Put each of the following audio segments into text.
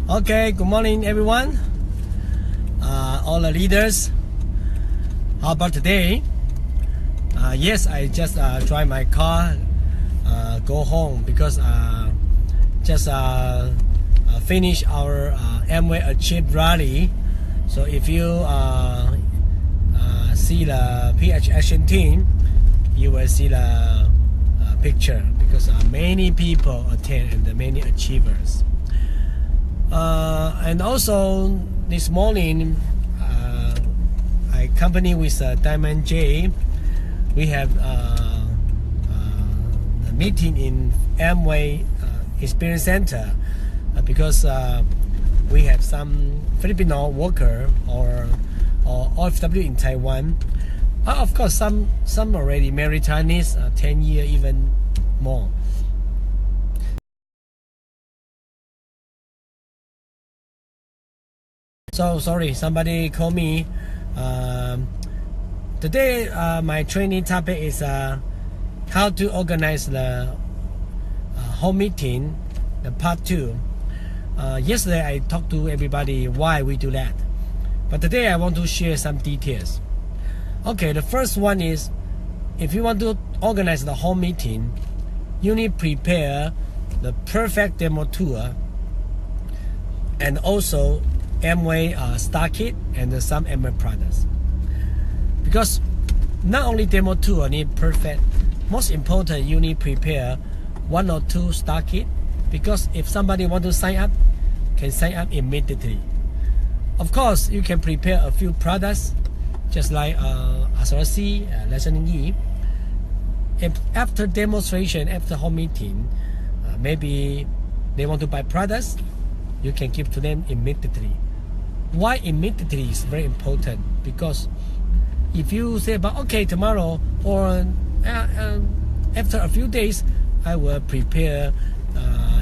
Okay, good morning everyone, all the leaders. How about today? Yes, I just drive my car, go home because just finish our Amway Achieve rally. So if you see the PH Action team, you will see the picture because many people attend and many achievers. And also this morning I accompany with Diamond J. We have a meeting in Amway Experience Center because we have some Filipino worker or OFW in Taiwan. Of course some already married Chinese, 10 years even more. So sorry, somebody called me. Today my training topic is how to organize the home meeting, the part 2. Yesterday I talked to everybody why we do that, but today I want to share some details. Okay, the first one is, if you want to organize the home meeting, you need to prepare the perfect demo tour and also Amway Star Kit and some Amway products. Because not only demo tour need perfect, most important you need prepare 1 or 2 Star Kit, because if somebody want to sign up, can sign up immediately. Of course you can prepare a few products just like SRC, Lesson E. If after demonstration, after home meeting, maybe they want to buy products, you can give to them immediately. Why immediately is very important? Because if you say about okay tomorrow or after a few days I will prepare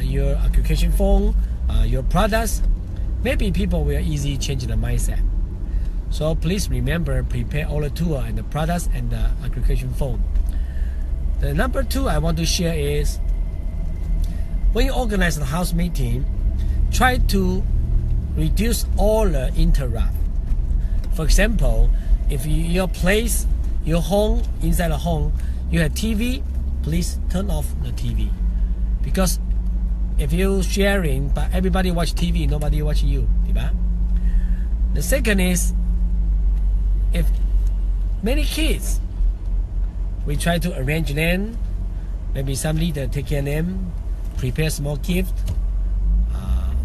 your application form, your products, maybe people will easily change the mindset. So please remember, prepare all the tour and the products and the application form. The number 2 I want to share is, when you organize the house meeting, try to reduce all the interrupt. For example, if your place, your home, inside the home, you have TV, please turn off the TV. Because if you sharing, but everybody watch TV, nobody watch you, diba? The second is, if many kids, we try to arrange them, maybe some leader take care of them, prepare small gift,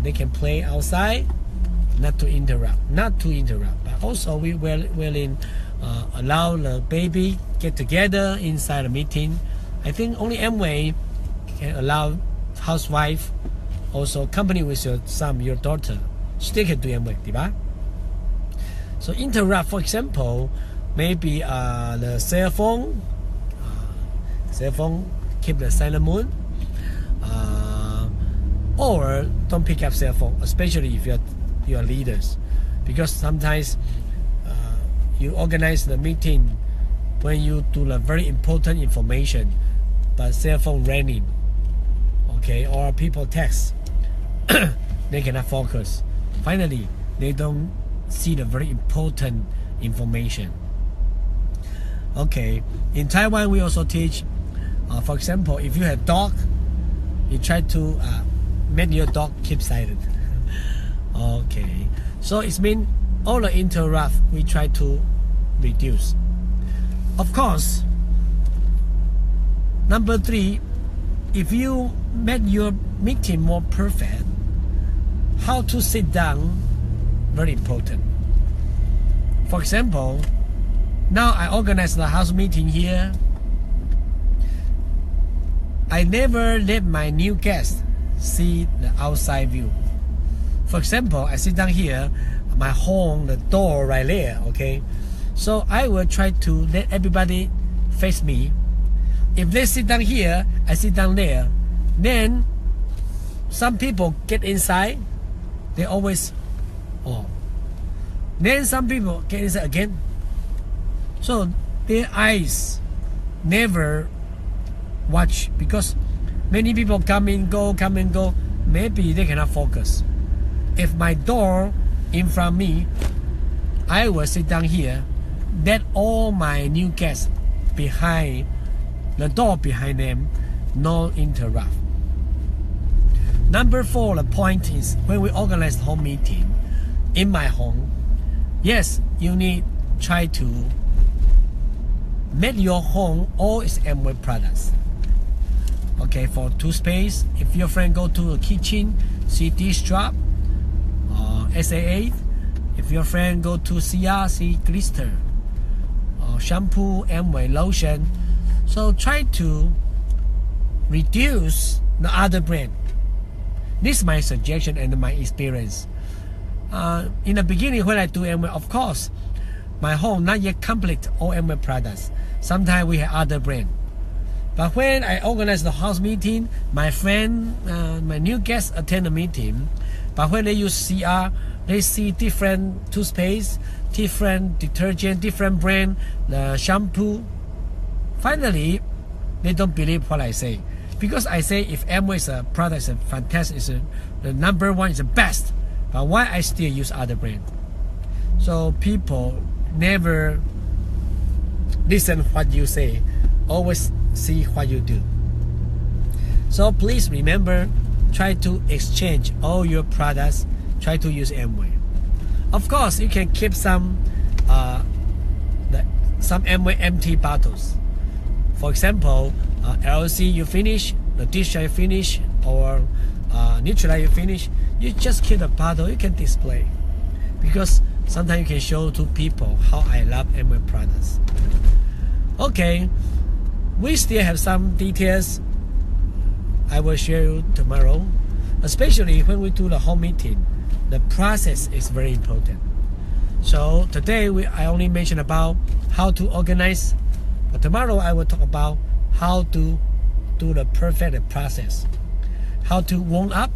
they can play outside, not to interrupt, but also we willing allow the baby get together inside a meeting. I think only Amway can allow housewife also accompany with your son, your daughter, still can do Amway, diba? So interrupt, for example, maybe the cell phone keep the silent mode, or don't pick up cell phone, especially if you're leaders, because sometimes you organize the meeting when you do the very important information, but cell phone ringing, okay, or people text, they cannot focus. Finally, they don't see the very important information. Okay, in Taiwan we also teach, for example, if you have dog, you try to make your dog keep silent. Okay, so it means all the interrupt we try to reduce. Of course, number 3, if you make your meeting more perfect, how to sit down, very important. For example, now I organize the house meeting here. I never let my new guests see the outside view. For example, I sit down here, my home, the door right there, okay? So I will try to let everybody face me. If they sit down here, I sit down there. Then some people get inside, they always, then some people get inside again. So their eyes never watch, because many people come and go, maybe they cannot focus. if my door in front of me, I will sit down here, let all my new guests behind the door behind them, no interrupt. Number 4, the point is when we organize home meeting in my home, yes, you need try to make your home all is Amway products. Okay, for toothpaste, if your friend go to a kitchen, see dish drop, SA8. If your friend go to CRC glister, shampoo, Amway lotion. So try to reduce the other brand. This is my suggestion and my experience. In the beginning when I do Amway, of course, my home not yet complete all Amway products. Sometimes we have other brand. But when I organize the house meeting, my friend, my new guests attend the meeting. But when they use CR, they see different toothpaste, different detergent, different brand, the shampoo. Finally, they don't believe what I say. Because I say if Amway is a product, is a fantastic, is the number 1, is the best. But why I still use other brand? So people never listen what you say, always see what you do. So please remember, try to exchange all your products, try to use Amway. Of course, you can keep some Amway empty bottles. For example, LC you finish, the dish you finish, or Neutralite you finish, you just keep the bottle, you can display. Because sometimes you can show to people how I love Amway products. Okay, we still have some details I will share you tomorrow. Especially when we do the home meeting, the process is very important. So today I only mentioned about how to organize, but tomorrow I will talk about how to do the perfect process, how to warm up,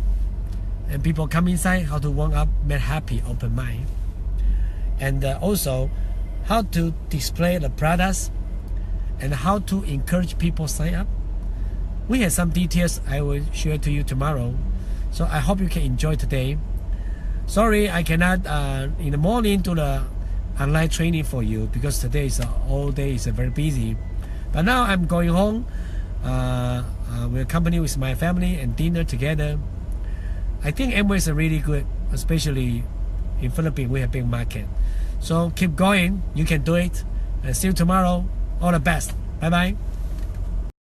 and people come inside, how to warm up, make happy, open mind, and also how to display the products and how to encourage people sign up. We have some details I will share to you tomorrow. So I hope you can enjoy today. Sorry, I cannot in the morning do the online training for you because today is all day is very busy. But now I'm going home. We'll accompany with my family and dinner together. I think Amway is really good, especially in Philippines. We have big market. So keep going. You can do it. And see you tomorrow. All the best. Bye bye.